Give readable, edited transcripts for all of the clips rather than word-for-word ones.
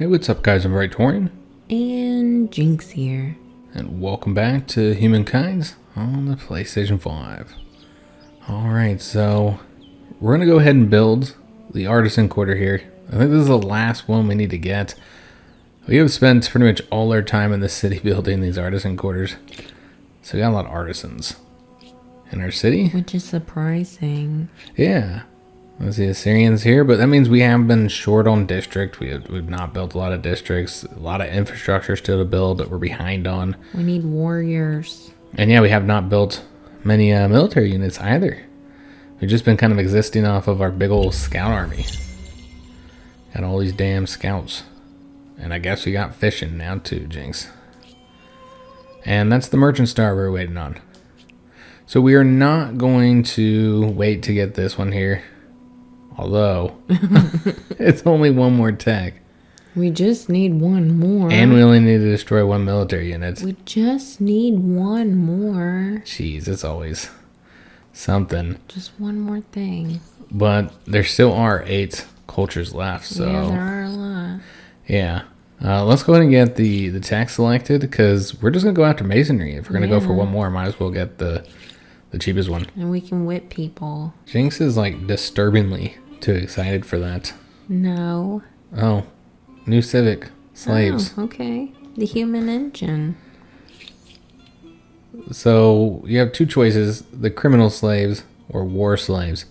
Hey, what's up guys, I'm Praetorian. And Jynx here. And welcome back to Humankind on the PlayStation 5. Alright, so we're going to go ahead and build the Artisan Quarter here. I think this is the last one we need to get. We have spent pretty much all our time in the city building these Artisan Quarters. So we got a lot of artisans in our city. Which is surprising. Yeah. There's the Assyrians here, but that means we have been short on district. We've not built a lot of districts, a lot of infrastructure still to build that we're behind on. We need warriors. And yeah, we have not built many military units either. We've just been kind of existing off of our big old scout army. Got all these damn scouts. And I guess we got fishing now too, Jynx. And that's the merchant star we're waiting on. So we are not going to wait to get this one here. Although, it's only one more tech. We just need one more. And we only need to destroy one military unit. We just need one more. Jeez, it's always something. Just one more thing. But there still are 8 cultures left, so... Yeah, there are a lot. Yeah. Let's go ahead and get the tech selected, because we're just going to go after masonry. If we're going to go for one more, might as well get the cheapest one. And we can whip people. Jynx is like disturbingly too excited for that. No. Oh, new civic slaves. Oh, okay. The human engine. So you have 2 choices: the criminal slaves or war slaves.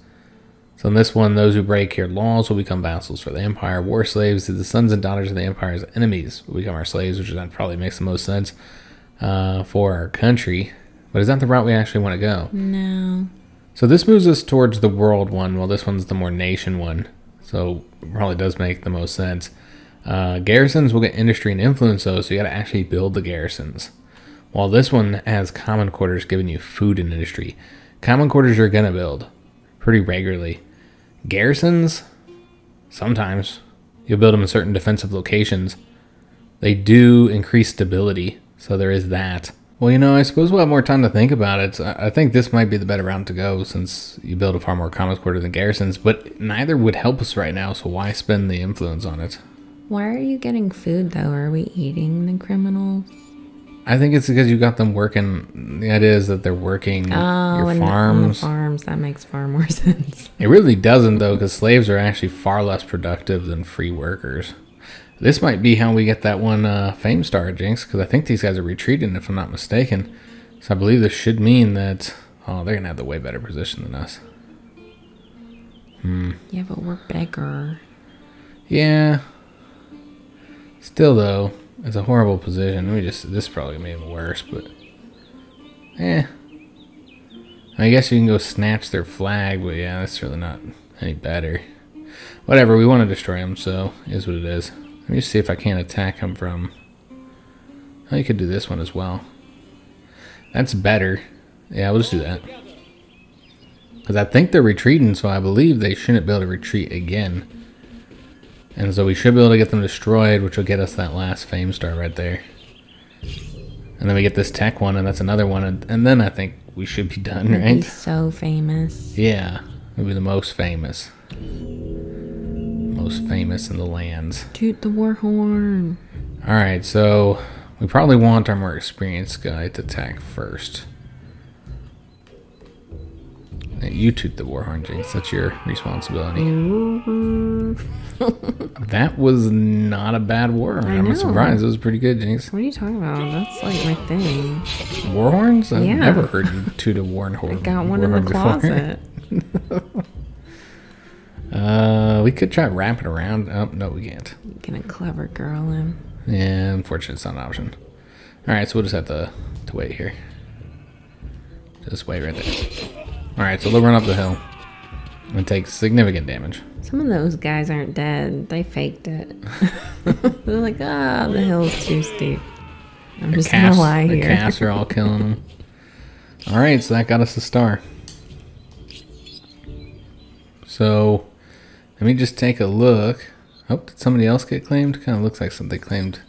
So in this one, those who break your laws will become vassals for the empire. War slaves, the sons and daughters of the empire's enemies will become our slaves, which that probably makes the most sense for our country. But is that the route we actually want to go? No. So this moves us towards the world one, while this one's the more nation one. So it probably does make the most sense. Garrisons will get industry and influence though, so you got to actually build the garrisons. While this one has common quarters giving you food and industry. Common quarters you're going to build pretty regularly. Garrisons, sometimes. You'll build them in certain defensive locations. They do increase stability, so there is that. Well, you know, I suppose we'll have more time to think about it. I think this might be the better route to go, since you build a far more common quarter than garrisons, but neither would help us right now, so why spend the influence on it? Why are you getting food, though? Are we eating the criminals? I think it's because you got them working. The idea is that they're working your farms. On the farms, that makes far more sense. It really doesn't, though, because slaves are actually far less productive than free workers. This might be how we get that one fame star, Jynx, because I think these guys are retreating, if I'm not mistaken. So I believe this should mean that... Oh, they're going to have the way better position than us. Yeah, but we're bigger. Yeah. Still, though, it's a horrible position. This is probably going to be even worse, but... I guess you can go snatch their flag, but yeah, that's really not any better. Whatever, we want to destroy them, so it is what it is. Let me just see if I can't attack him from... Oh, you could do this one as well. That's better. Yeah, we'll just do that. Because I think they're retreating, so I believe they shouldn't be able to retreat again. And so we should be able to get them destroyed, which will get us that last fame star right there. And then we get this tech one, and that's another one. And then I think we should be done, right? He's so famous. Yeah, we'll be the most famous. Most famous in the lands. Toot the war horn. Alright, so we probably want our more experienced guy to attack first. Hey, you toot the war horn, Jynx. That's your responsibility. That was not a bad war horn. I'm surprised. It was pretty good, Jynx. What are you talking about? That's like my thing. War horns? I've Yeah. never heard you toot a war horn. I got one in the closet. We could try wrapping around. Oh, no, we can't. Get a clever girl in. Yeah, unfortunately, it's not an option. Alright, so we'll just have to wait here. Just wait right there. Alright, so they'll run up the hill and take significant damage. Some of those guys aren't dead. They faked it. They're like, the hill's too steep. I'm just gonna lie here. The casts are all killing them. Alright, so that got us a star. So, let me just take a look. Oh, did somebody else get claimed? Kind of looks like somebody claimed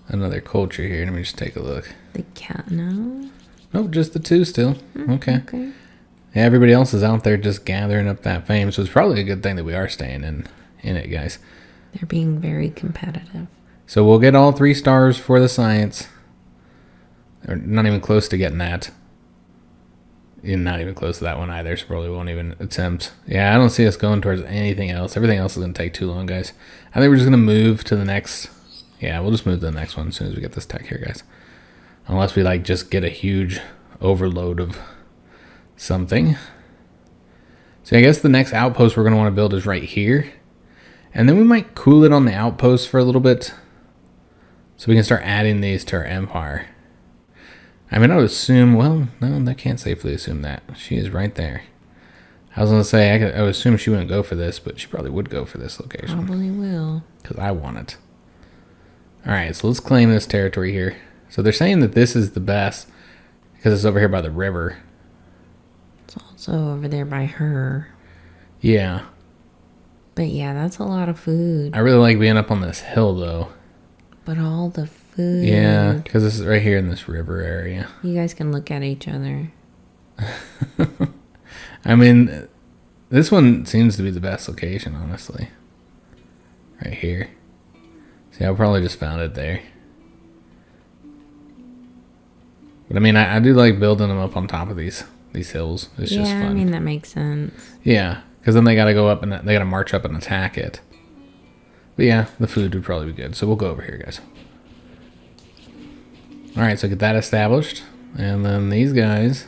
another culture here. Let me just take a look. The cat, no? Nope, just the 2 still. Okay. Okay. Yeah, everybody else is out there just gathering up that fame, so it's probably a good thing that we are staying in it, guys. They're being very competitive. So we'll get all 3 stars for the science. Or not even close to getting that. You're not even close to that one either, so probably won't even attempt. Yeah, I don't see us going towards anything else. Everything else is going to take too long, guys. I think we're just going to move to the next... Yeah, we'll just move to the next one as soon as we get this tech here, guys. Unless we, like, just get a huge overload of something. So I guess the next outpost we're going to want to build is right here. And then we might cool it on the outpost for a little bit. So we can start adding these to our empire. I mean, I would assume... Well, no, I can't safely assume that. She is right there. I was going to say, I would assume she wouldn't go for this, but she probably would go for this location. Probably will. Because I want it. Alright, so let's claim this territory here. So they're saying that this is the best because it's over here by the river. It's also over there by her. Yeah. But yeah, that's a lot of food. I really like being up on this hill, though. But all the food. Yeah, because this is right here in this river area. You guys can look at each other. I mean, this one seems to be the best location, honestly. Right here. See, I probably just found it there. But I mean, I do like building them up on top of these hills. It's just fun. Yeah, I mean, that makes sense. Yeah, because then they got to go up and they got to march up and attack it. But yeah, the food would probably be good. So we'll go over here, guys. Alright, so get that established. And then these guys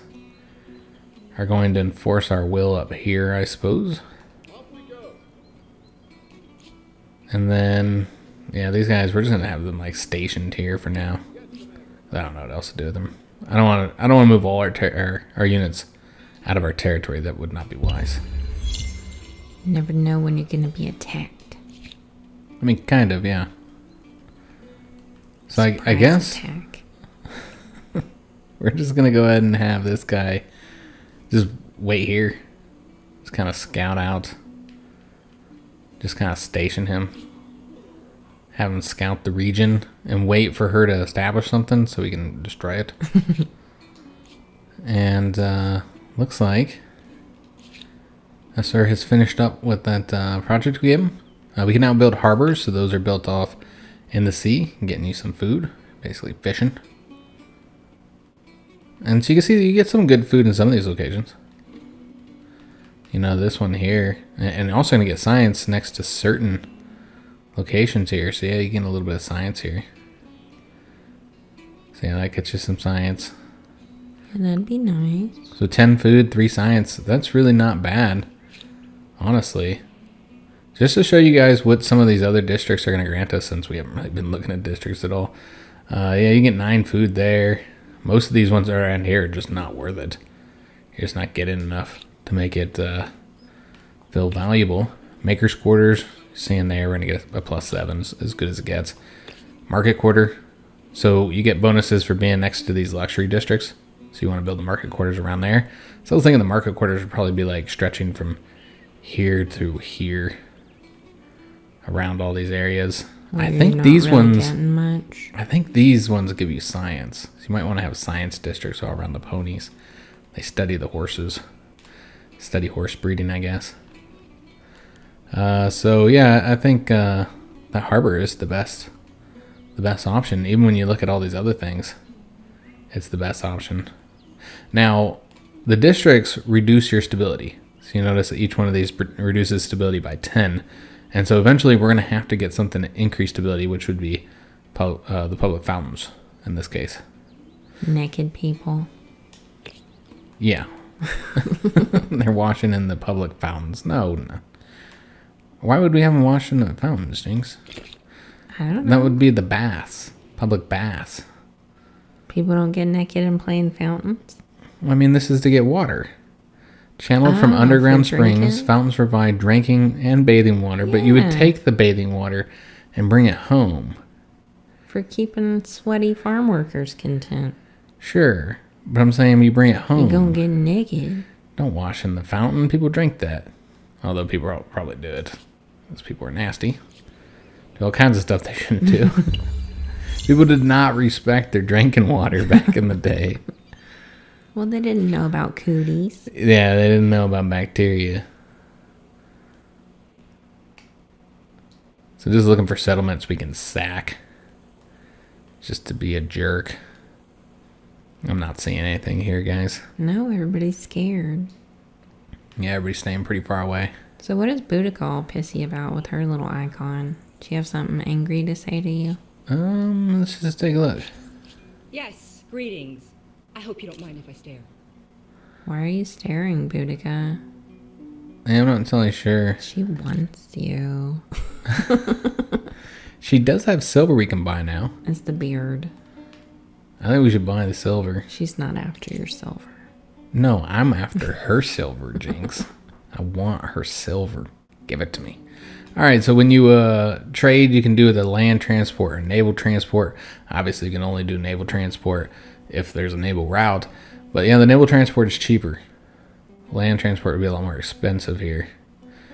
are going to enforce our will up here, I suppose. And then, yeah, these guys, we're just going to have them, like, stationed here for now. I don't know what else to do with them. I don't want to move all our units out of our territory. That would not be wise. You never know when you're going to be attacked. I mean, kind of, yeah. So I guess attack. We're just going to go ahead and have this guy just wait here. Just kind of scout out. Just kind of station him. Have him scout the region and wait for her to establish something so we can destroy it. And looks like Sir has finished up with that project we gave him. We can now build harbors, so those are built off in the sea, getting you some food, basically fishing. And so you can see that you get some good food in some of these locations. You know, this one here, and also going to get science next to certain locations here. So yeah, you get a little bit of science here. So yeah, that gets you some science. And that'd be nice. So 10 food, 3 science. That's really not bad, honestly. Just to show you guys what some of these other districts are going to grant us, since we haven't really been looking at districts at all. Yeah, you get 9 food there. Most of these ones around here are just not worth it. You're just not getting enough to make it feel valuable. Maker's quarters, seeing there, we're going to get a +7, as good as it gets. Market quarter. So you get bonuses for being next to these luxury districts. So you want to build the market quarters around there. So I was thinking the market quarters would probably be like stretching from here to here. Around all these areas. Well, I think these ones. Much. I think these ones give you science. So you might want to have science districts all around the ponies. They study the horses. Study horse breeding, I guess. So yeah, I think that harbor is the best option. Even when you look at all these other things, it's the best option. Now, the districts reduce your stability. So you notice that each one of these reduces stability by 10. And so eventually we're going to have to get something to increase stability, which would be the public fountains in this case. Naked people. Yeah. They're washing in the public fountains. No. Why would we have them washing the fountains, Jinx? I don't know. That would be the baths. Public baths. People don't get naked and play in fountains? I mean, this is to get water. Channeled from underground springs, fountains provide drinking and bathing water, but you would take the bathing water and bring it home. For keeping sweaty farm workers content. Sure, but I'm saying you bring it home. You're gonna get naked. Don't wash in the fountain. People drink that. Although people probably do it. Those people are nasty. Do all kinds of stuff they shouldn't do. People did not respect their drinking water back in the day. Well, they didn't know about cooties. Yeah, they didn't know about bacteria. So just looking for settlements we can sack. Just to be a jerk. I'm not seeing anything here, guys. No, everybody's scared. Yeah, everybody's staying pretty far away. So what is Boudica all pissy about with her little icon? Does she have something angry to say to you? Let's just take a look. Yes, greetings. I hope you don't mind if I stare. Why are you staring, Boudica? I'm not entirely sure. She wants you. She does have silver we can buy now. It's the beard. I think we should buy the silver. She's not after your silver. No, I'm after her silver, Jinx. I want her silver. Give it to me. All right, so when you trade, you can do the land transport or naval transport. Obviously, you can only do naval transport if there's a naval route. But yeah, the naval transport is cheaper. Land transport would be a lot more expensive here.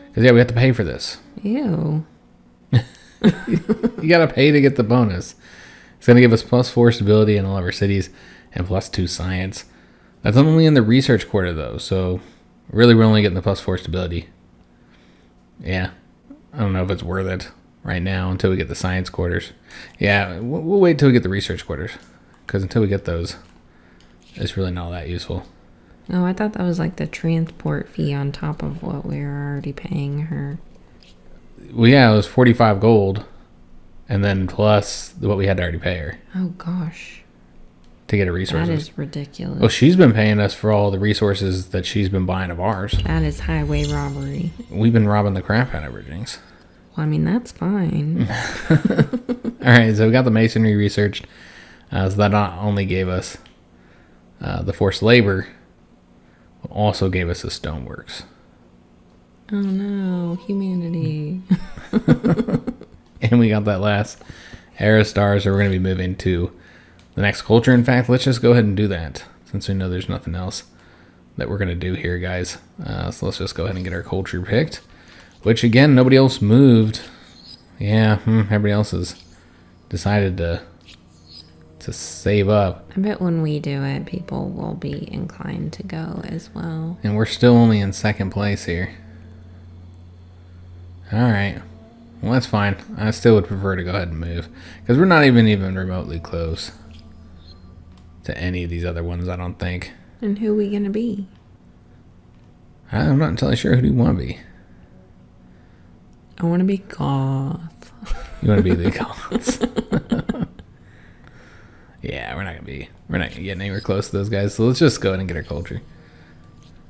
Because yeah, we have to pay for this. Ew. You got to pay to get the bonus. It's going to give us +4 stability in all of our cities and +2 science. That's only in the research quarter, though. So really, we're only getting the +4 stability. Yeah. I don't know if it's worth it right now until we get the science quarters. Yeah, we'll wait till we get the research quarters. Because until we get those, it's really not that useful. Oh, I thought that was like the transport fee on top of what we were already paying her. Well, yeah, it was 45 gold. And then plus what we had to already pay her. Oh, gosh. To get a resources. That is ridiculous. Well, she's been paying us for all the resources that she's been buying of ours. That is highway robbery. We've been robbing the crap out of her, Jinx. Well, I mean, that's fine. All right, so we got the masonry researched. So that not only gave us the forced labor, but also gave us the stoneworks. Oh, no. Humanity. And we got that last era star, so we're going to be moving to the next culture. In fact, let's just go ahead and do that, since we know there's nothing else that we're going to do here, guys. So let's just go ahead and get our culture picked, which, again, nobody else moved. Yeah, everybody else has decided to save up. I bet when we do it, people will be inclined to go as well. And we're still only in second place here. All right. Well, that's fine. I still would prefer to go ahead and move, because we're not even remotely close to any of these other ones, I don't think. And who are we going to be? I'm not entirely sure. Who do you want to be? I want to be goth. You want to be the goths? Yeah, we're not gonna get anywhere close to those guys. So let's just go ahead and get our culture.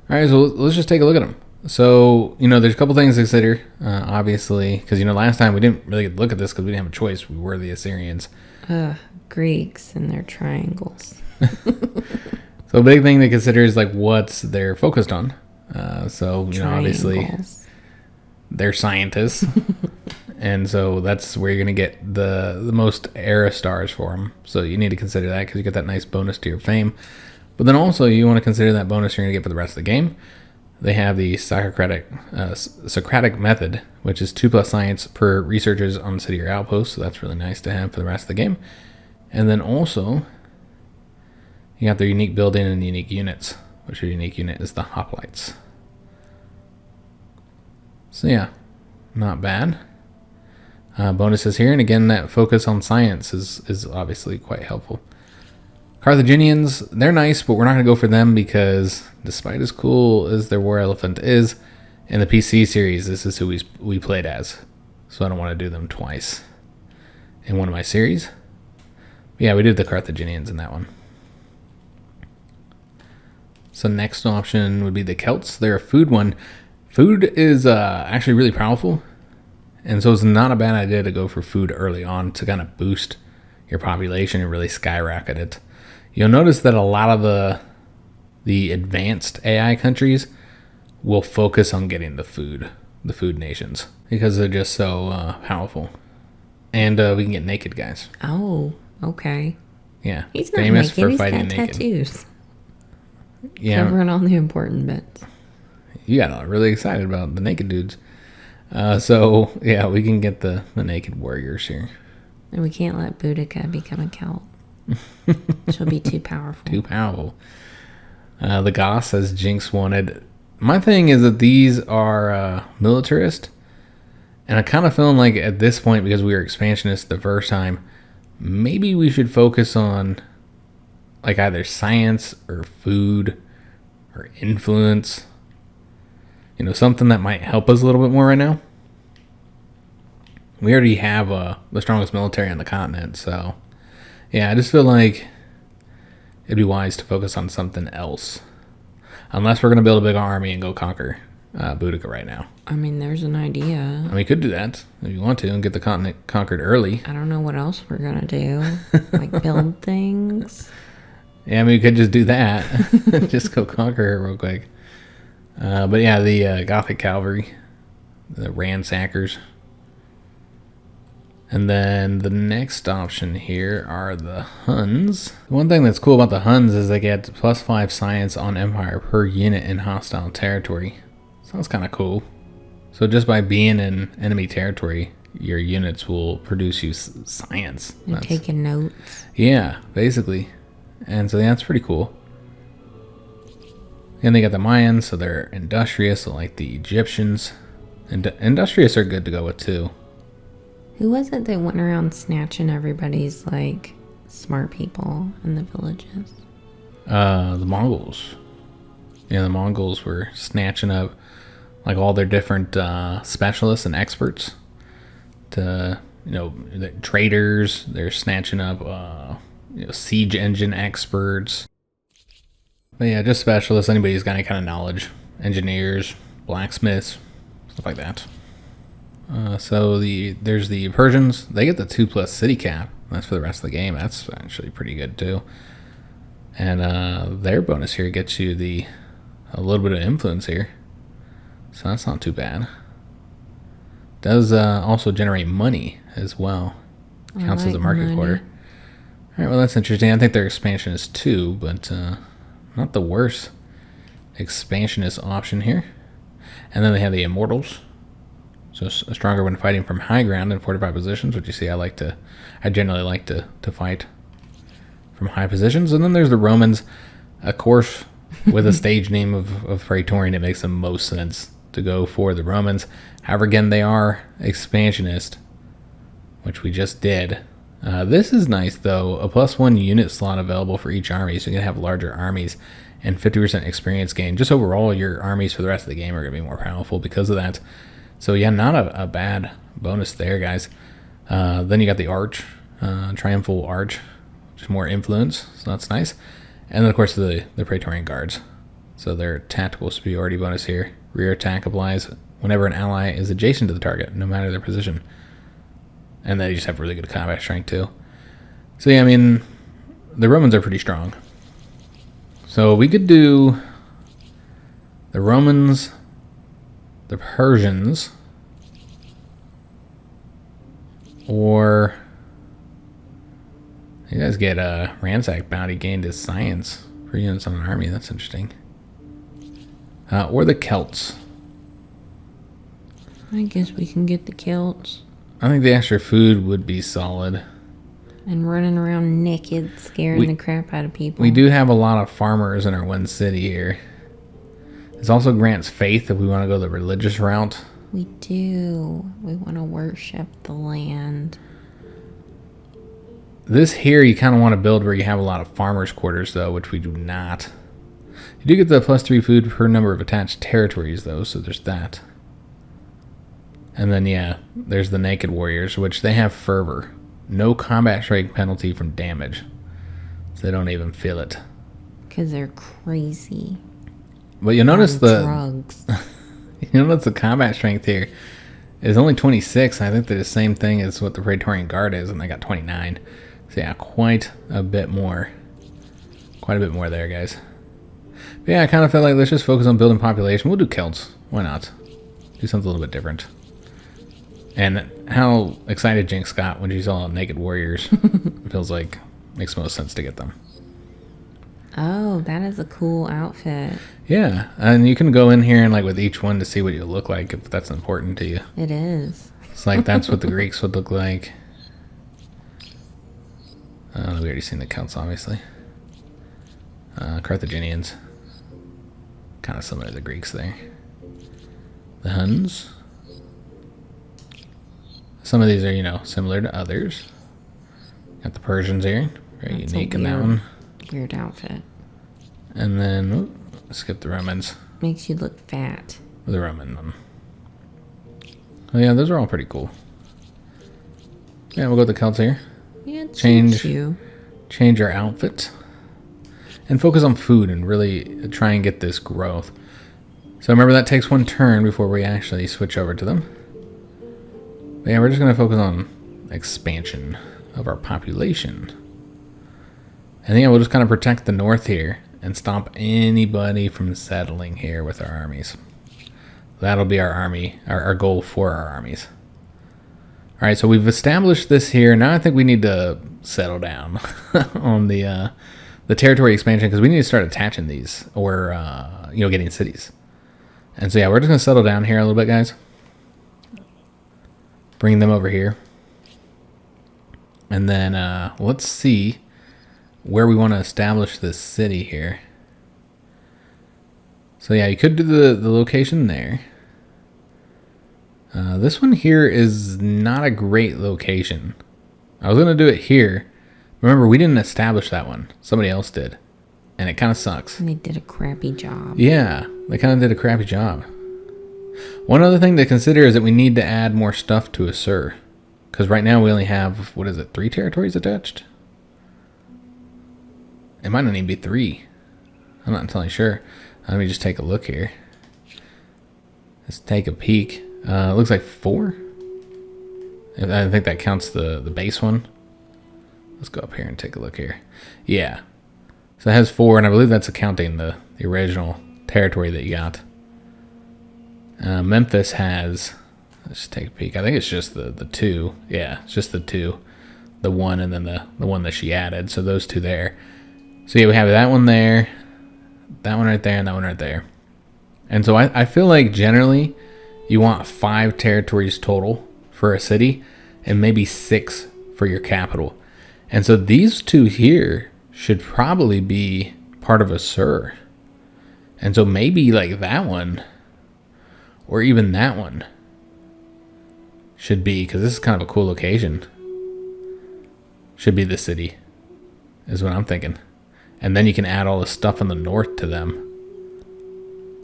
All right, so let's just take a look at them. So, there's a couple things to consider, obviously, because, last time we didn't really look at this because we didn't have a choice. We were the Assyrians. Greeks and their triangles. So a big thing to consider is, what they're focused on. So, obviously, they're scientists. And so that's where you're going to get the most era stars for them. So you need to consider that because you get that nice bonus to your fame. But then also you want to consider that bonus you're going to get for the rest of the game. They have the Socratic method, which is 2+ science per researchers on city or outpost. So that's really nice to have for the rest of the game. And then also, you got their unique building and unique units, which your unique unit is the hoplites. So yeah, not bad. Bonuses here, and again, that focus on science is obviously quite helpful. Carthaginians, they're nice, but we're not going to go for them because despite as cool as their war elephant is, in the PC series, this is who we played as. So I don't want to do them twice in one of my series. But yeah, we did the Carthaginians in that one. So next option would be the Celts. They're a food one. Food is actually really powerful. And so it's not a bad idea to go for food early on to kind of boost your population and really skyrocket it. You'll notice that a lot of the advanced AI countries will focus on getting the food nations, because they're just so powerful. And we can get naked guys. Oh, okay. Yeah, He's not famous naked. for fighting He's got naked. tattoos. Yeah, Covering all the important bits. You got really excited about the naked dudes. So yeah, we can get the naked warriors here. And we can't let Boudica become a Celt. She'll be too powerful. Too powerful. The Goths, as Jinx wanted. My thing is that these are militarist, And I'm kind of feeling like at this point, because we were expansionists the first time, maybe we should focus on like either science or food or influence. You know, something that might help us a little bit more right now. We already have the strongest military on the continent, so yeah, I just feel like it'd be wise to focus on something else. Unless we're going to build a big army and go conquer Boudica right now. I mean, there's an idea. I mean, we could do that if you want to and get the continent conquered early. I don't know what else we're going to do. Like build things. Yeah, I mean, we could just do that. Just go conquer it real quick. But yeah, the Gothic cavalry, the ransackers. And then the next option here are the Huns. One thing that's cool about the Huns is they get +5 science on empire per unit in hostile territory. Sounds kind of cool. So just by being in enemy territory, your units will produce you science. You're taking notes. Yeah, basically. And so yeah, that's pretty cool. And they got the Mayans, so they're industrious, so like the Egyptians. And industrious are good to go with too. Who was it that went around snatching everybody's, like, smart people in the villages? The Mongols. Yeah, the Mongols were snatching up, like, all their different specialists and experts. To, you know, the traders, they're snatching up, siege engine experts. But yeah, just specialists, anybody who's got any kind of knowledge. Engineers, blacksmiths, stuff like that. So there's the Persians. They get the 2+ city cap. That's for the rest of the game. That's actually pretty good too. And their bonus here gets you a little bit of influence here. So that's not too bad. Does also generate money as well. Counts as a market quarter. All right, well that's interesting. I think their expansion is too, but not the worst expansionist option here. And then they have the Immortals. So stronger when fighting from high ground in fortified positions, which you see I generally like to fight from high positions. And then there's the Romans. Of course, with a stage name of Praetorian, it makes the most sense to go for the Romans. However, again, they are expansionist, which we just did. This is nice, though. A +1 unit slot available for each army, so you can have larger armies and 50% experience gain. Just overall, your armies for the rest of the game are going to be more powerful because of that. So yeah, not a bad bonus there, guys. Then you got the Arch, Triumphal Arch, which is more influence, so that's nice. And then, of course, the Praetorian Guards. So their tactical superiority bonus here. Rear attack applies whenever an ally is adjacent to the target, no matter their position. And they just have really good combat strength, too. So yeah, I mean, the Romans are pretty strong. So we could do the Romans, the Persians, or you guys get a ransack bounty gained as science for units on an army. That's interesting. Or the Celts. I guess we can get the Celts. I think the extra food would be solid. And running around naked, scaring the crap out of people. We do have a lot of farmers in our one city here. This also grants faith if we want to go the religious route. We do. We want to worship the land. This here you kind of want to build where you have a lot of farmers' quarters, though, which we do not. You do get the +3 food per number of attached territories, though, so there's that. And then, yeah, there's the Naked Warriors, which they have fervor. No combat strike penalty from damage. So they don't even feel it. Because they're crazy. But you'll notice drugs. You'll notice the combat strength here is only 26. I think they're the same thing as what the Praetorian Guard is, and they got 29. So yeah, quite a bit more. Quite a bit more there, guys. But yeah, I kind of feel like let's just focus on building population. We'll do Celts. Why not? Do something a little bit different. And how excited Jinx got when she saw Naked Warriors. Feels like makes most sense to get them. Oh, that is a cool outfit. Yeah, and you can go in here and like with each one to see what you look like if that's important to you. It is. It's like that's what the Greeks would look like. We already seen the Celts, obviously. Carthaginians. Kind of similar to the Greeks there. The Huns. Some of these are, you know, similar to others. Got the Persians here. Very That's unique a in that one. Weird outfit. And then, skip the Romans. Makes you look fat. The Roman one. Oh yeah, those are all pretty cool. Yeah, we'll go with the Celts here. Yeah, it Change. suits you. Change our outfit. And focus on food and really try and get this growth. So remember that takes one turn before we actually switch over to them. But yeah, we're just going to focus on expansion of our population. And yeah, we'll just kind of protect the north here and stop anybody from settling here with our armies. That'll be our army, our goal for our armies. All right, so we've established this here. Now I think we need to settle down on the territory expansion because we need to start attaching these or, you know, getting cities. And so, yeah, we're just going to settle down here a little bit, guys. Bring them over here. And then let's see where we want to establish this city here. So yeah, you could do the location there. This one here is not a great location. I was going to do it here. Remember, we didn't establish that one. Somebody else did. And it kind of sucks. And they did a crappy job. Yeah, they kind of did a crappy job. One other thing to consider is that we need to add more stuff to Assur. Because right now we only have, what is it, 3 territories attached? It might not even be 3. I'm not entirely sure. Let me just take a look here. Let's take a peek. It looks like 4. I think that counts the base one. Let's go up here and take a look here. Yeah. So it has 4, and I believe that's accounting the original territory that you got. Memphis has... Let's just take a peek. I think it's just the 2. Yeah, it's just the 2. The 1 and then the one that she added. So those 2 there. So yeah, we have that one there. That one right there and that one right there. And so I feel like generally you want 5 territories total for a city and maybe 6 for your capital. And so these 2 here should probably be part of Assur. And so maybe like that one or even that one should be, because this is kind of a cool location, should be the city, is what I'm thinking. And then you can add all the stuff in the north to them.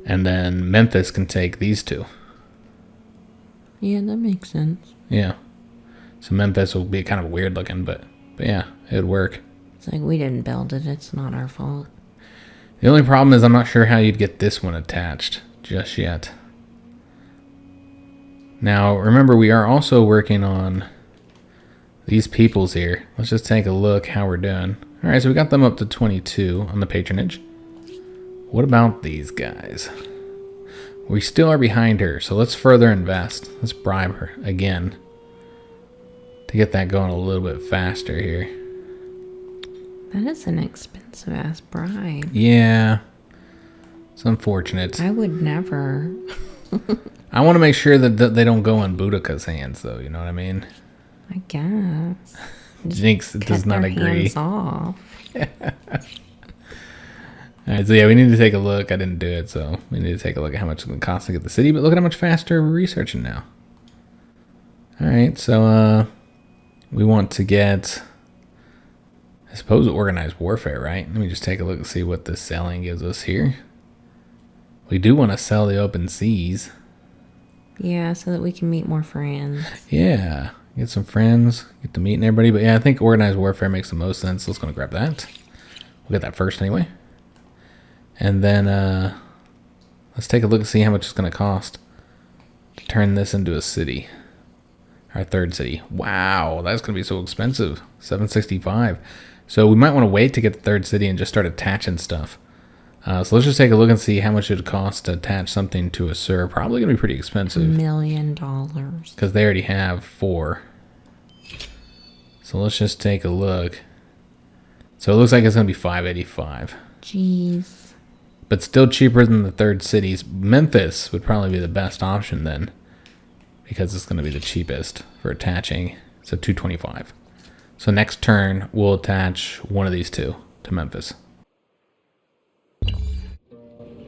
And then Memphis can take these 2. Yeah, that makes sense. Yeah. So Memphis will be kind of weird looking, but yeah, it would work. It's like we didn't build it. It's not our fault. The only problem is I'm not sure how you'd get this one attached just yet. Now, remember, we are also working on these peoples here. Let's just take a look how we're doing. All right, so we got them up to 22 on the patronage. What about these guys? We still are behind her, so let's further invest. Let's bribe her again to get that going a little bit faster here. That is an expensive ass bribe. Yeah, it's unfortunate. I would never. I want to make sure that they don't go in Boudica's hands, though. You know what I mean? I guess. Jinx does not agree. Hands off. Alright, so yeah, we need to take a look. I didn't do it, so we need to take a look at how much it's going to cost to get the city. But look at how much faster we're researching now. Alright, so we want to get, I suppose, organized warfare, right? Let me just take a look and see what this selling gives us here. We do want to sell the open seas. Yeah, so that we can meet more friends. Yeah, get some friends, get to meeting everybody. But yeah, I think organized warfare makes the most sense. Let's go and grab that. We'll get that first anyway. And then let's take a look and see how much it's going to cost to turn this into a city. Our 3rd city. Wow, that's going to be so expensive. $765. So we might want to wait to get the 3rd city and just start attaching stuff. So let's just take a look and see how much it would cost to attach something to Assur. Probably going to be pretty expensive. $1 million. Because they already have 4. So let's just take a look. So it looks like it's going to be $585. Jeez. But still cheaper than the 3rd cities. Memphis would probably be the best option then, because it's going to be the cheapest for attaching. So $225. So next turn, we'll attach one of these 2 to Memphis.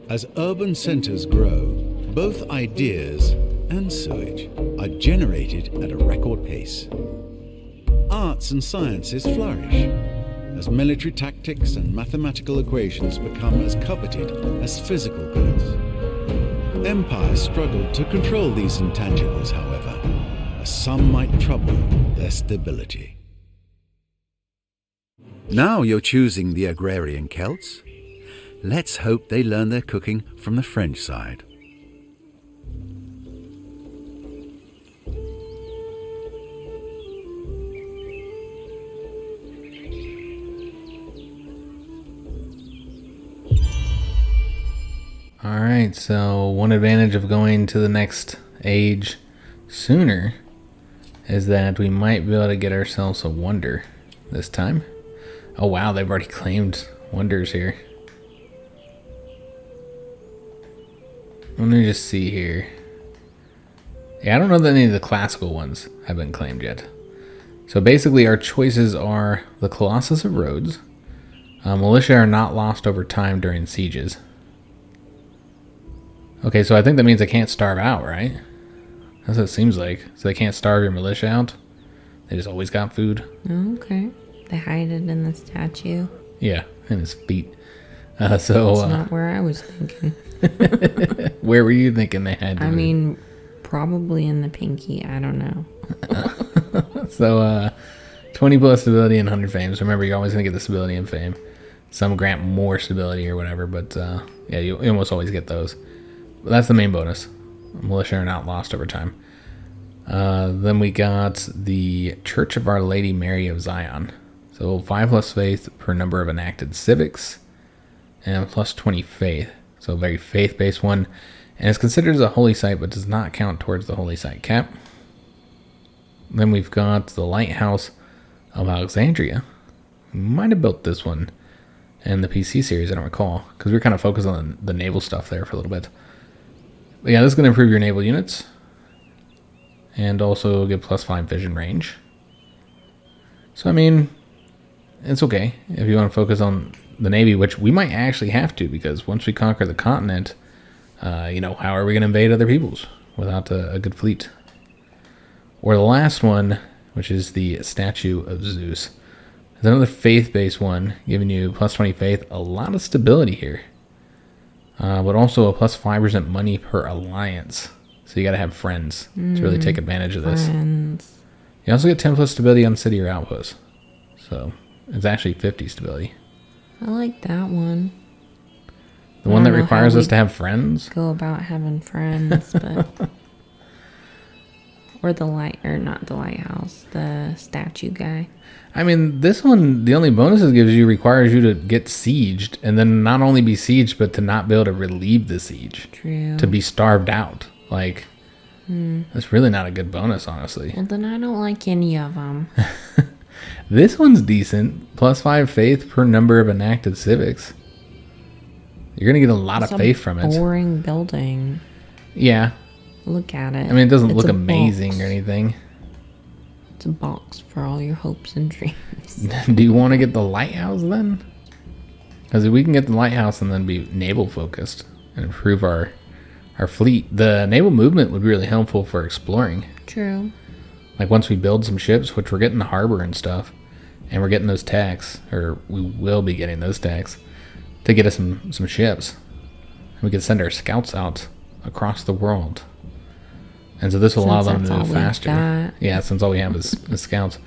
As urban centers grow, both ideas and sewage are generated at a record pace. Arts and sciences flourish as military tactics and mathematical equations become as coveted as physical goods. Empires struggle to control these intangibles, however, as some might trouble their stability. Now you're choosing the agrarian Celts. Let's hope they learn their cooking from the French side. Alright, so one advantage of going to the next age sooner is that we might be able to get ourselves a wonder this time. Oh wow, they've already claimed wonders here. Let me just see here. Yeah, I don't know that any of the classical ones have been claimed yet. So basically our choices are the Colossus of Rhodes. Militia are not lost over time during sieges. Okay, so I think that means they can't starve out, right? That's what it seems like. So they can't starve your militia out? They just always got food? Okay. They hide it in the statue. Yeah, in his feet. That's not where I was thinking. Where were you thinking they had to I move? mean, probably in the pinky. I don't know. So, 20 plus stability and 100 fame. So remember, you're always going to get the stability and fame. Some grant more stability or whatever, but yeah, you almost always get those. But that's the main bonus. Militia are not lost over time. Then we got the Church of Our Lady Mary of Zion. So 5 plus faith per number of enacted civics, and plus 20 faith. So a very faith-based one. And it's considered as a holy site, but does not count towards the holy site cap. Then we've got the Lighthouse of Alexandria. We might have built this one in the PC series, I don't recall, because we were kind of focused on the naval stuff there for a little bit. But yeah, this is going to improve your naval units. And also give plus 5 vision range. So, I mean, it's okay if you want to focus on the Navy, which we might actually have to, because once we conquer the continent, you know, how are we going to invade other peoples without a good fleet? Or the last one, which is the Statue of Zeus. There's another faith-based one, giving you plus 20 faith, a lot of stability here. But also a plus 5% money per alliance. So you got to have friends to really take advantage of this. Friends. You also get 10 plus stability on city or outpost. So it's actually 50 stability. I like that one. The one that requires us to have friends? Go about having friends, but... Or not the lighthouse, the statue guy. I mean, this one, the only bonuses it gives you requires you to get sieged, and then not only be sieged, but to not be able to relieve the siege. True. To be starved out. Like, that's really not a good bonus, honestly. Well, then I don't like any of them. This one's decent. Plus 5 faith per number of enacted civics. You're going to get a lot of faith from it. Boring building. Yeah. Look at it. I mean, it doesn't look amazing or anything. It's a box for all your hopes and dreams. Do you want to get the lighthouse then? Because if we can get the lighthouse and then be naval focused and improve our fleet, the naval movement would be really helpful for exploring. True. Like once we build some ships, which we're getting the harbor and stuff, and we're getting those tax, or we will be getting those tax, to get us some ships. We could send our scouts out across the world. And so this will allow them to move faster. Yeah, since all we have is scouts.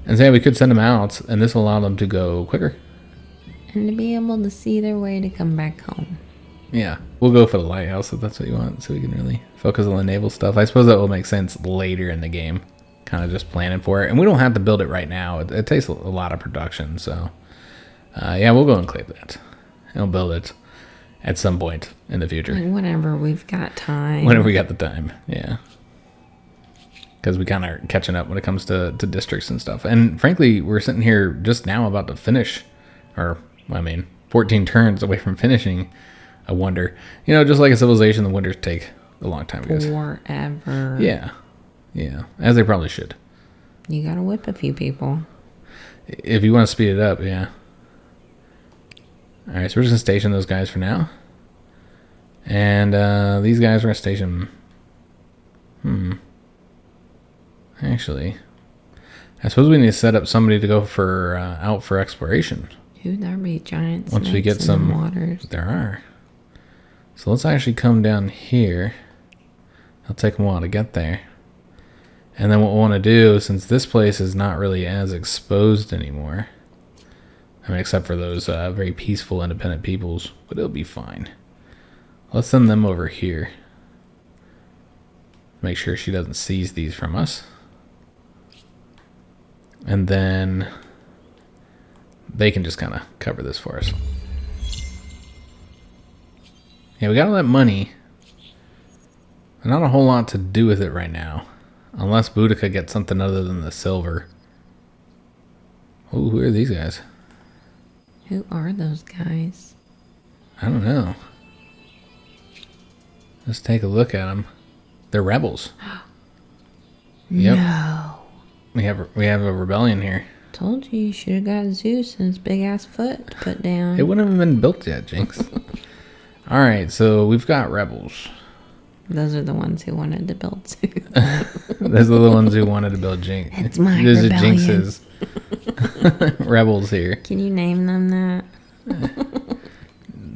And so yeah, we could send them out, and this will allow them to go quicker. And to be able to see their way to come back home. Yeah, we'll go for the lighthouse if that's what you want, so we can really focus on the naval stuff. I suppose that will make sense later in the game, kind of just planning for it. And we don't have to build it right now. It takes a lot of production, so yeah, we'll go and claim that. And we'll build it at some point in the future. Whenever we've got time. Whenever we got the time, yeah. Because we kind of are catching up when it comes to districts and stuff. And frankly, we're sitting here just now about to finish, 14 turns away from finishing a wonder. You know, just like a civilization, the wonders take a long time. Forever. Yeah. Yeah. As they probably should. You gotta whip a few people. If you want to speed it up, yeah. Alright, so we're just going to station those guys for now. And these guys we're going to station Actually, I suppose we need to set up somebody to go for out for exploration. Dude, there be giant Once we get snakes in some them waters. There are. So let's actually come down here. It'll take a while to get there. And then what we'll want to do, since this place is not really as exposed anymore, I mean, except for those very peaceful, independent peoples, but it'll be fine. Let's send them over here. Make sure she doesn't seize these from us. And then they can just kind of cover this for us. Yeah, we got all that money. Not a whole lot to do with it right now. Unless Boudica gets something other than the silver. Oh, who are these guys? Who are those guys? I don't know. Let's take a look at them. They're rebels. Yep. No. We have a rebellion here. Told you should have got Zeus and his big ass foot to put down. It wouldn't have been built yet, Jinx. All right, so we've got rebels. Those are the ones who wanted to build Zeus. Those are the ones who wanted to build Jinx. It's my Those rebellion. are Jinx's rebels here. Can you name them that?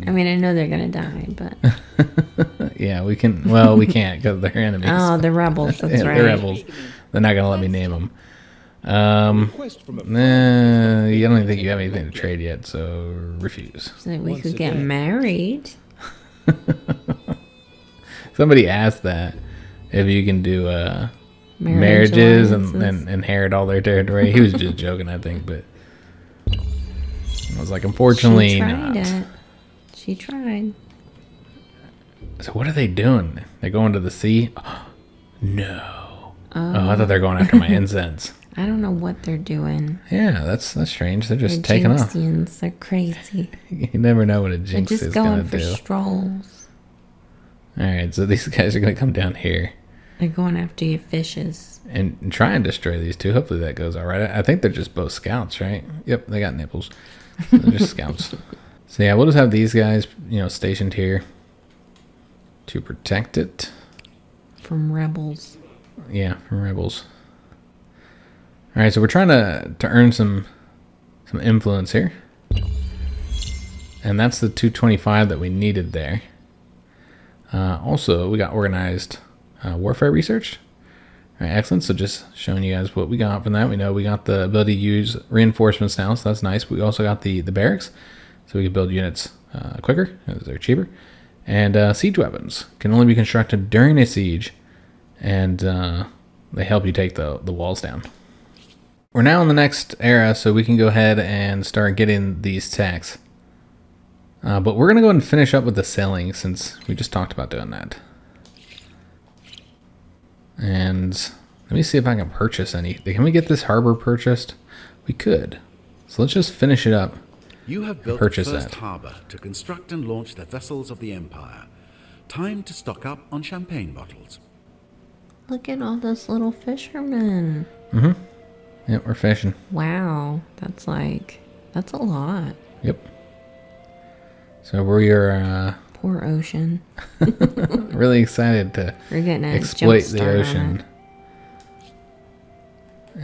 I mean, I know they're gonna die, but Yeah, we can. Well, we can't because they're enemies. oh, the rebels. That's Yeah, right. they're rebels. They're not gonna let me name them. Request from a Nah, I don't even think you have anything to trade yet, so refuse. So that we Once could get again. married. Somebody asked that if you can do Marriage marriages and alliances. inherit all their territory. He was just joking, I think, but I was like, unfortunately, she tried not. it. She tried. So what are they doing? They're going to the sea? No. Oh, I thought they're going after my incense. I don't know what they're doing. Yeah, that's strange. They're just They're taking off. Jinxians. They're crazy. You never know what a They're jinx just is going going to for do. strolls. All right, so these guys are going to come down here They're going after your fishes. and try and destroy these two. Hopefully that goes all right. I think they're just both scouts, right? Yep, they got nipples. They're just scouts. So yeah, we'll just have these guys, stationed here to protect it. From rebels. Yeah, from rebels. All right, so we're trying to earn some influence here, and that's the 225 that we needed there. Also, we got organized warfare research. All right, excellent. So just showing you guys what we got from that. We know we got the ability to use reinforcements now, so that's nice. We also got the barracks, so we can build units quicker as they're cheaper. And siege weapons can only be constructed during a siege, and they help you take the walls down. We're now in the next era, so we can go ahead and start getting these techs. But we're going to go ahead and finish up with the selling since we just talked about doing that. And let me see if I can purchase any. Can we get this harbor purchased? We could. So let's just finish it up. You have built Purchase the first that. harbour to construct and launch the vessels of the Empire. Time to stock up on champagne bottles. Look at all those little fishermen. Yep, we're fishing. Wow. That's a lot. Yep. So we're Poor ocean. really excited to We're getting a exploit jump the start on ocean.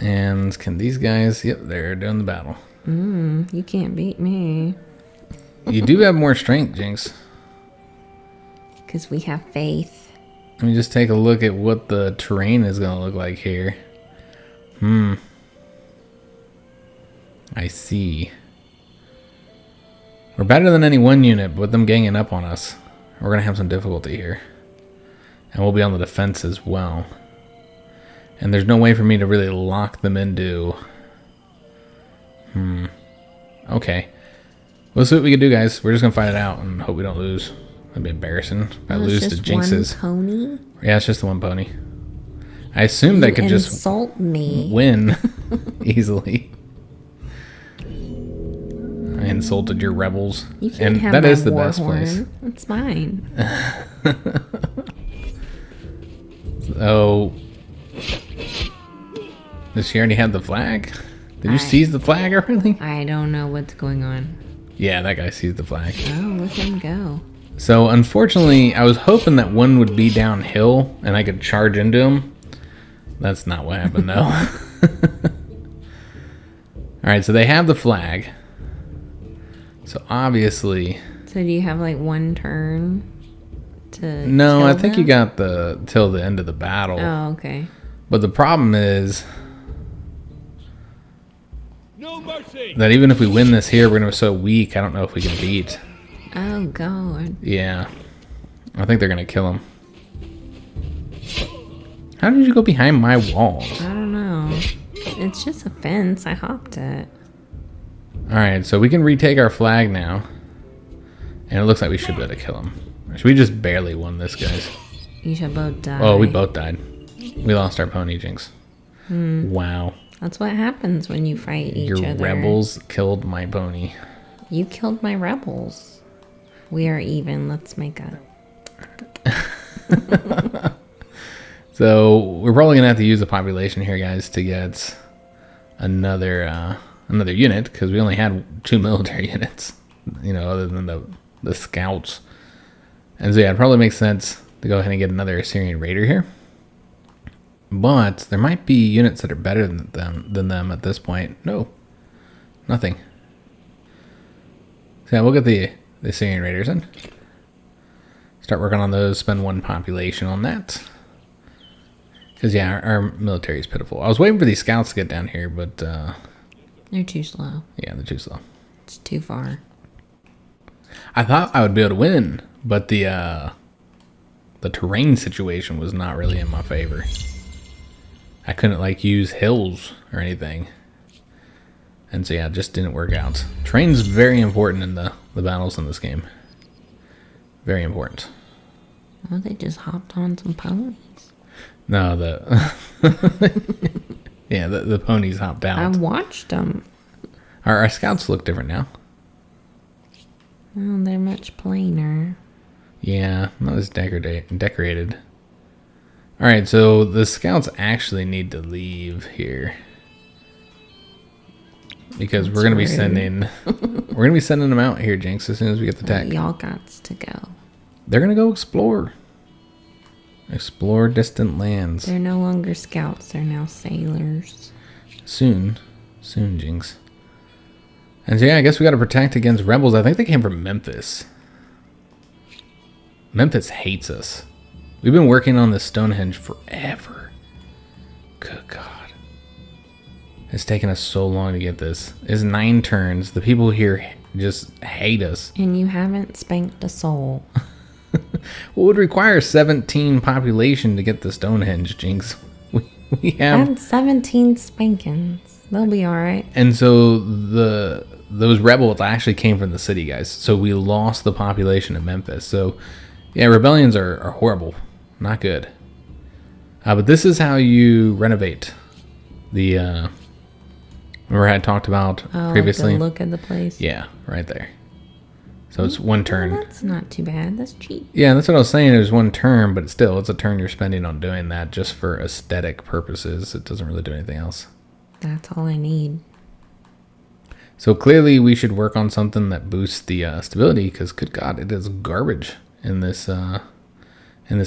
And can these guys? Yep, they're doing the battle. it. You can't beat me. You do have more strength, Jinx. Because we have faith. Let me just take a look at what the terrain is going to look like here. I see. We're better than any one unit, but with them ganging up on us, we're going to have some difficulty here. And we'll be on the defense as well. And there's no way for me to really lock them into... Okay. We'll see what we can do, guys. We're just going to fight it out and hope we don't lose. That'd be embarrassing if I It's lose to just Jinxes. one pony. Yeah, it's just the one pony. I assumed I You could just insult me. win easily. I insulted your rebels. You can't And have that my is the war best horn. place. It's mine. Oh. Does she already have the flag? Did you I- seize the flag already? I don't know what's going on. Yeah, that guy seized the flag. Oh, look at him go. So unfortunately, I was hoping that one would be downhill and I could charge into him. That's not what happened though. Alright, so they have the flag. So obviously... So do you have like one turn to No, kill I think you them? got till the end of the battle. Oh, okay. But the problem is No mercy. that even if we win this here, we're going to be so weak, I don't know if we can beat. Oh, God. Yeah. I think they're going to kill him. How did you go behind my walls? I don't know. It's just a fence. I hopped it. Alright, so we can retake our flag now. And it looks like we should be able to kill him. So we just barely won this, guys. You should both die. Oh, we both died. We lost our pony, Jinx. Wow. That's what happens when you fight each Your other. rebels killed my pony. You killed my rebels. We are even. Let's make up. So we're probably gonna have to use the population here, guys, to get another unit because we only had 2 military units, you know, other than the scouts. And so yeah, it probably makes sense to go ahead and get another Assyrian raider here. But there might be units that are better than them at this point. No, nothing. So yeah, we'll get the Assyrian raiders in. Start working on those. Spend 1 population on that. Because, yeah, our military is pitiful. I was waiting for these scouts to get down here, but... They're too slow. yeah, they're too slow. It's too far. I thought I would be able to win, but the terrain situation was not really in my favor. I couldn't, like, use hills or anything. And so, yeah, it just didn't work out. Terrain's very important in the battles in this game. Very important. Oh, they just hopped on some ponies. No, yeah, the ponies hopped I out. watched them. Our scouts look different now. Oh, they're much plainer. Yeah, not as decorated. Alright, so the scouts actually need to leave here. Because we're gonna be rude. sending them out here, Jinx, as soon as we get the tech. Y'all gots to go. They're gonna go explore. Explore distant lands. They're no longer scouts. They're now sailors. Soon, Jinx. And so yeah, I guess we gotta protect against rebels. I think they came from Memphis. Memphis hates us. We've been working on this Stonehenge forever. Good God. It's taken us so long to get this. It's 9 turns. The people here just hate us. And you haven't spanked a soul. What would require 17 population to get the Stonehenge, Jinx? We have... Add 17 spankings. They'll be alright. And so those rebels actually came from the city, guys. So we lost the population of Memphis. So yeah, rebellions are horrible. Not good. But this is how you renovate the... remember I had talked about previously? Like the look of the place. Yeah, right there. So it's 1 turn. Well, that's not too bad. That's cheap. Yeah, that's what I was saying. It was 1 turn, but still, it's a turn you're spending on doing that just for aesthetic purposes. It doesn't really do anything else. That's all I need. So clearly, we should work on something that boosts the stability, because good God, it is garbage in this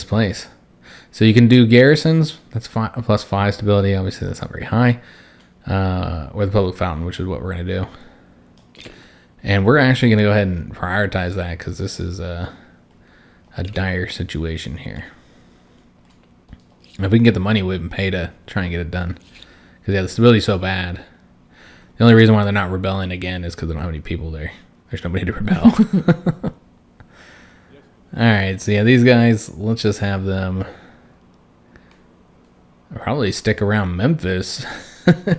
place. So you can do garrisons. That's +5 stability. Obviously, that's not very high. Or the public fountain, which is what we're going to do. And we're actually going to go ahead and prioritize that because this is a dire situation here. If we can get the money, we can pay to try and get it done. Because yeah, the stability's so bad. The only reason why they're not rebelling again is because they don't have any people there. There's nobody to rebel. Alright, so yeah, these guys, let's just have them probably stick around Memphis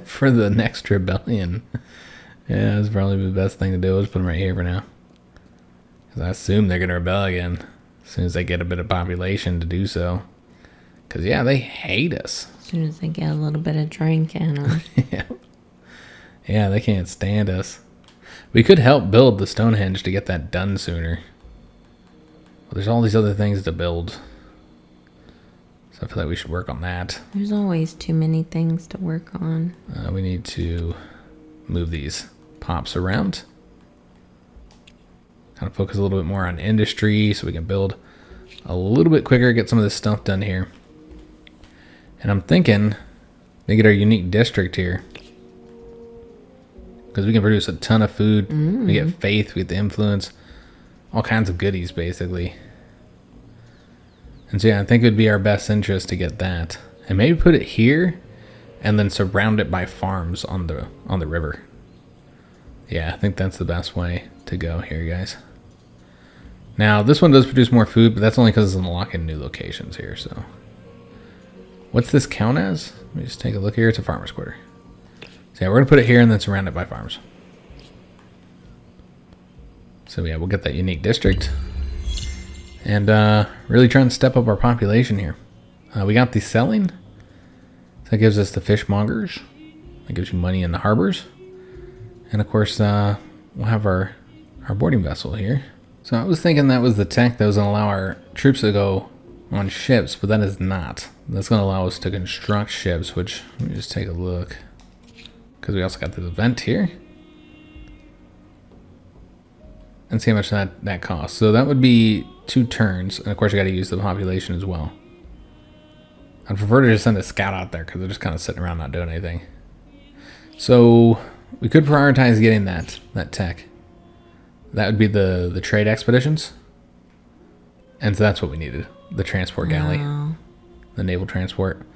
for the next rebellion. Yeah, that's probably the best thing to do. Let's put them right here for now. Because I assume they're going to rebel again as soon as they get a bit of population to do so. Because, yeah, they hate us. As soon as they get a little bit of drink in them. Yeah, they can't stand us. We could help build the Stonehenge to get that done sooner. But there's all these other things to build. So I feel like we should work on that. There's always too many things to work on. We need to move these pops around. Kind of focus a little bit more on industry so we can build a little bit quicker, get some of this stuff done here. And I'm thinking they get our unique district here, because we can produce a ton of food. We get faith, we get the influence, all kinds of goodies basically. And so yeah, I think it would be our best interest to get that, and maybe put it here, and then surround it by farms on the river. Yeah, I think that's the best way to go here, guys. Now this one does produce more food, but that's only because it's unlocking new locations here. So what's this count as? Let me just take a look here. It's a farmer's quarter. So yeah, we're gonna put it here and then surround it by farms. So yeah, we'll get that unique district. And really trying to step up our population here. We got the selling. So that gives us the fishmongers. That gives you money in the harbors. And of course, we'll have our boarding vessel here. So I was thinking that was the tech that was going to allow our troops to go on ships, but that is not. That's going to allow us to construct ships, which, let me just take a look. Because we also got this event here. And see how much that costs. So that would be 2 turns. And of course, you got to use the population as well. I'd prefer to just send a scout out there because they're just kind of sitting around not doing anything. So we could prioritize getting that tech. That would be the trade expeditions. And so that's what we needed. The transport galley. The naval transport.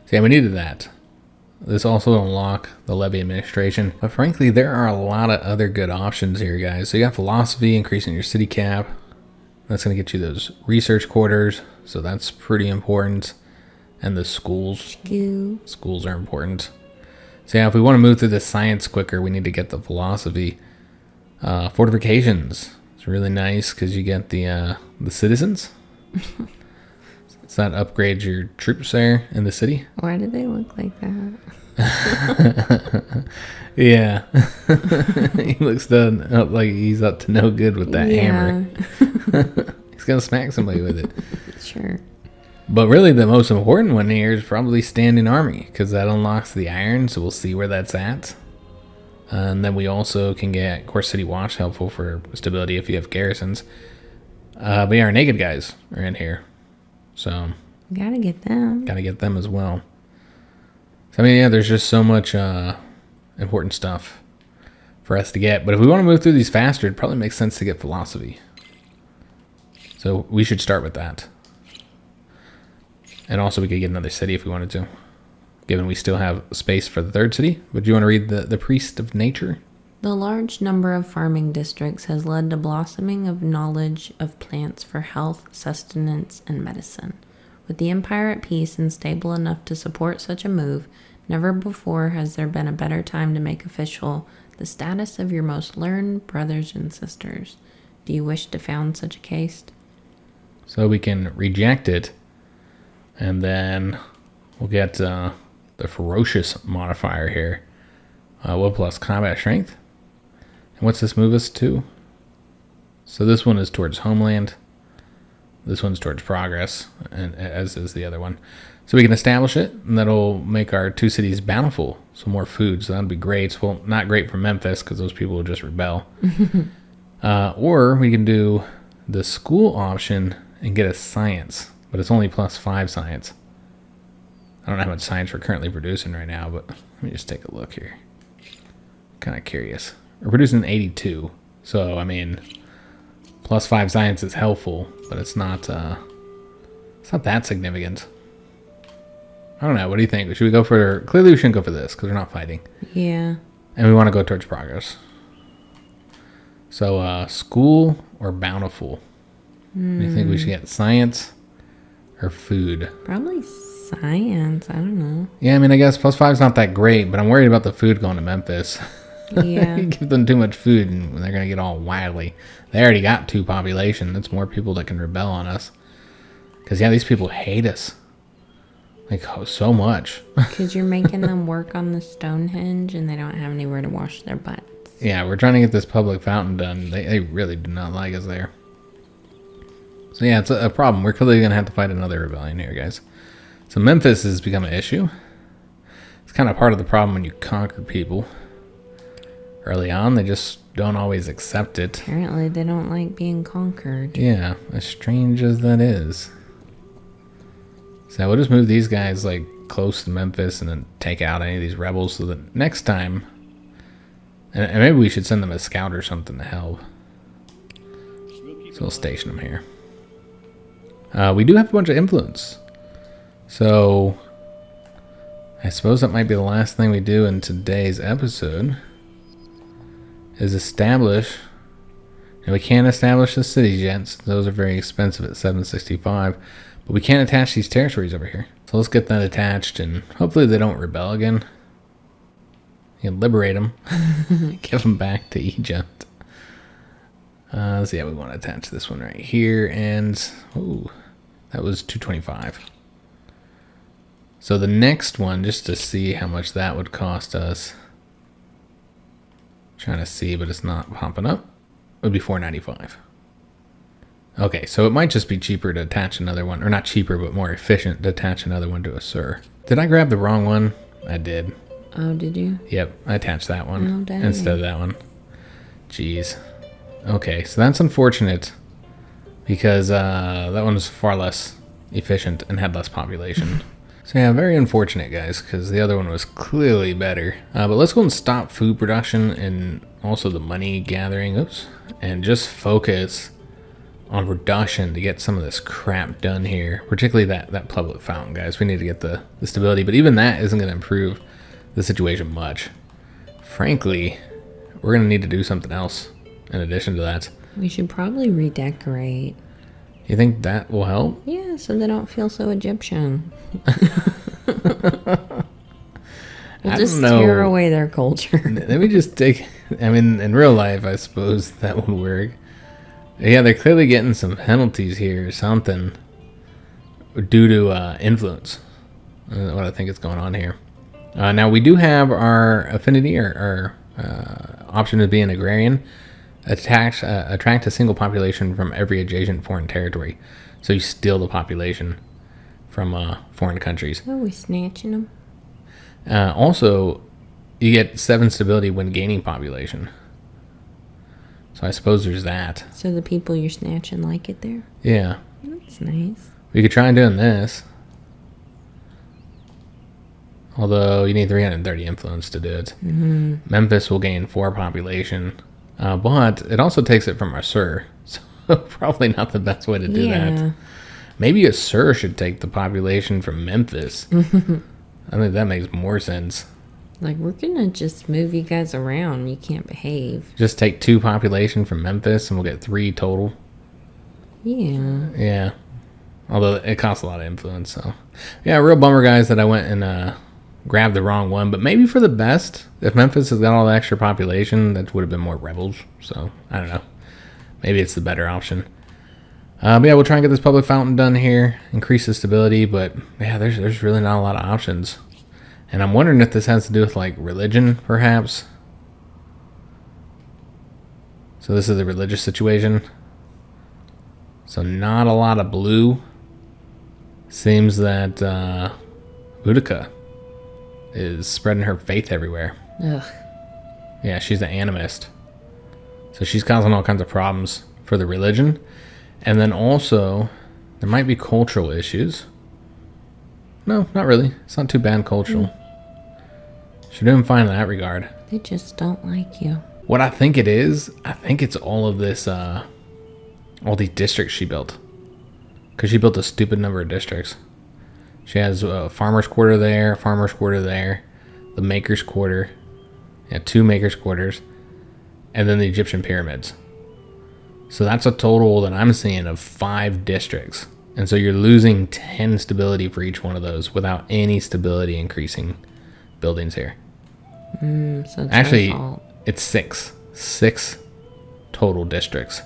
So yeah, we needed that. This also will unlock the levy administration. But frankly, there are a lot of other good options here, guys. So you got philosophy, increasing your city cap. That's going to get you those research quarters. So that's pretty important. And the schools. Schools are important. So yeah, if we want to move through the science quicker, we need to get the philosophy. Fortifications. It's really nice because you get the citizens. So that upgrades your troops there in the city. Why do they look like that? Yeah. He looks done up like he's up to no good with that hammer. He's going to smack somebody with it. Sure. But really the most important one here is probably standing army, because that unlocks the iron, so we'll see where that's at. And then we also can get Core City Watch, helpful for stability if you have garrisons. But yeah, our naked guys are in here. So Gotta get them. Gotta get them as well. So I mean, yeah, there's just so much important stuff for us to get. But if we want to move through these faster, it probably makes sense to get philosophy. So we should start with that. And also we could get another city if we wanted to, given we still have space for the 3rd city. Would you want to read the Priest of Nature? The large number of farming districts has led to blossoming of knowledge of plants for health, sustenance, and medicine. With the empire at peace and stable enough to support such a move, never before has there been a better time to make official the status of your most learned brothers and sisters. Do you wish to found such a caste? So we can reject it, and then we'll get the ferocious modifier here. 1 plus combat strength. And what's this move us to? So this one is towards homeland. This one's towards progress, and as is the other one. So we can establish it, and that'll make our 2 cities bountiful. So more food, so that'll be great. Well, not great for Memphis, because those people will just rebel. Or we can do the school option and get a science, but it's only +5 science. I don't know how much science we're currently producing right now, but let me just take a look here. Kind of curious. We're producing 82, so I mean, +5 science is helpful, but it's not that significant. I don't know. What do you think? Should we go for? Clearly, we shouldn't go for this because we're not fighting. Yeah. And we want to go towards progress. So, school or bountiful? Do you think we should get science or food? Probably science. I don't know. Yeah, I mean, I guess +5 is not that great, but I'm worried about the food going to Memphis. Yeah. You give them too much food and they're going to get all wily. They already got 2 population. That's more people that can rebel on us. Because, yeah, these people hate us. Like, so much. Because you're making them work on the Stonehenge and they don't have anywhere to wash their butts. Yeah, we're trying to get this public fountain done. They really do not like us there. So yeah, it's a problem. We're clearly going to have to fight another rebellion here, guys. So Memphis has become an issue. It's kind of part of the problem when you conquer people. early on. They just don't always accept it. Apparently they don't like being conquered. Yeah, as strange as that is. So we'll just move these guys like close to Memphis and then take out any of these rebels so that next time, and maybe we should send them a scout or something to help. So we'll station them here. We do have a bunch of influence. So I suppose that might be the last thing we do in today's episode is establish. And we can't establish the cities yet. So those are very expensive at 765. But we can't attach these territories over here. So let's get that attached and hopefully they don't rebel again. You can liberate them. Give them back to Egypt. So yeah, we want to attach this one right here. And, ooh, that was 225. So the next one, just to see how much that would cost us. Trying to see, but it's not popping up. It would be 495. Okay, so it might just be cheaper to attach another one. Or not cheaper, but more efficient to attach another one to a Sur. Did I grab the wrong one? I did. Oh, did you? Yep, I attached that one Oh, dang. instead of that one. Jeez. Okay, so that's unfortunate. Because that one was far less efficient and had less population. So yeah, very unfortunate, guys, because the other one was clearly better. But let's go and stop food production and also the money gathering. Oops. And just focus on production to get some of this crap done here. Particularly that public fountain, guys. We need to get the stability. But even that isn't going to improve the situation much. Frankly, we're going to need to do something else in addition to that. We should probably redecorate. You think that will help? Yeah, so they don't feel so Egyptian. We'll just tear away their culture. Let me just take... I mean, in real life, I suppose that would work. Yeah, they're clearly getting some penalties here or something due to influence. What I think is going on here. Now, we do have our affinity or option of being agrarian. Attract a single population from every adjacent foreign territory. So you steal the population from foreign countries. Oh, we snatching them? Also, you get 7 stability when gaining population. So I suppose there's that. So the people you're snatching like it there? Yeah. That's nice. We could try doing this. Although you need 330 influence to do it. Mm-hmm. Memphis will gain 4 population. But it also takes it from our Sur. So probably not the best way to do that. Maybe a Sur should take the population from Memphis. I think that makes more sense. Like, we're gonna just move you guys around. You can't behave. Just take 2 population from Memphis and we'll get 3 total. Yeah. Yeah. Although it costs a lot of influence, so. Yeah, real bummer, guys, that I went and grabbed the wrong one. But maybe for the best. If Memphis has got all the extra population, that would have been more rebels. So, I don't know. Maybe it's the better option. But yeah, we'll try and get this public fountain done here. Increase the stability. But yeah, there's really not a lot of options. And I'm wondering if this has to do with, like, religion, perhaps. So this is the religious situation. So not a lot of blue. Seems that Boudica is spreading her faith everywhere. Ugh. Yeah, she's an animist. So she's causing all kinds of problems for the religion. And then also, there might be cultural issues. No, not really. It's not too bad cultural. She's doing fine in that regard. They just don't like you. What I think it is, I think it's all of this, all these districts she built. Because she built a stupid number of districts. She has a farmer's quarter there, the maker's quarter. Yeah, 2 maker's quarters. And then the Egyptian pyramids. So that's a total that I'm seeing of 5 districts. And so you're losing 10 stability for each one of those without any stability increasing buildings here. So it's Actually, her fault. it's 6. 6 total districts.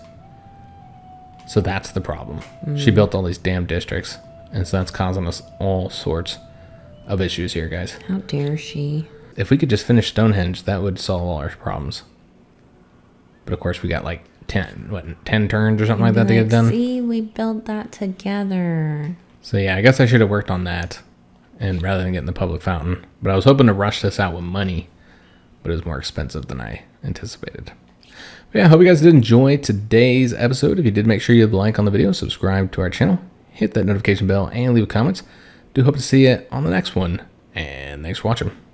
So that's the problem. She built all these damn districts. And so that's causing us all sorts of issues here, guys. How dare she? If we could just finish Stonehenge, that would solve all our problems. But of course, we got like 10 turns or something like that to get it done. See, we built that together. So yeah, I guess I should have worked on that, and rather than getting the public fountain. But I was hoping to rush this out with money, but it was more expensive than I anticipated. But yeah, I hope you guys did enjoy today's episode. If you did, make sure you like on the video, subscribe to our channel, hit that notification bell, and leave comments. Do hope to see you on the next one, and thanks for watching.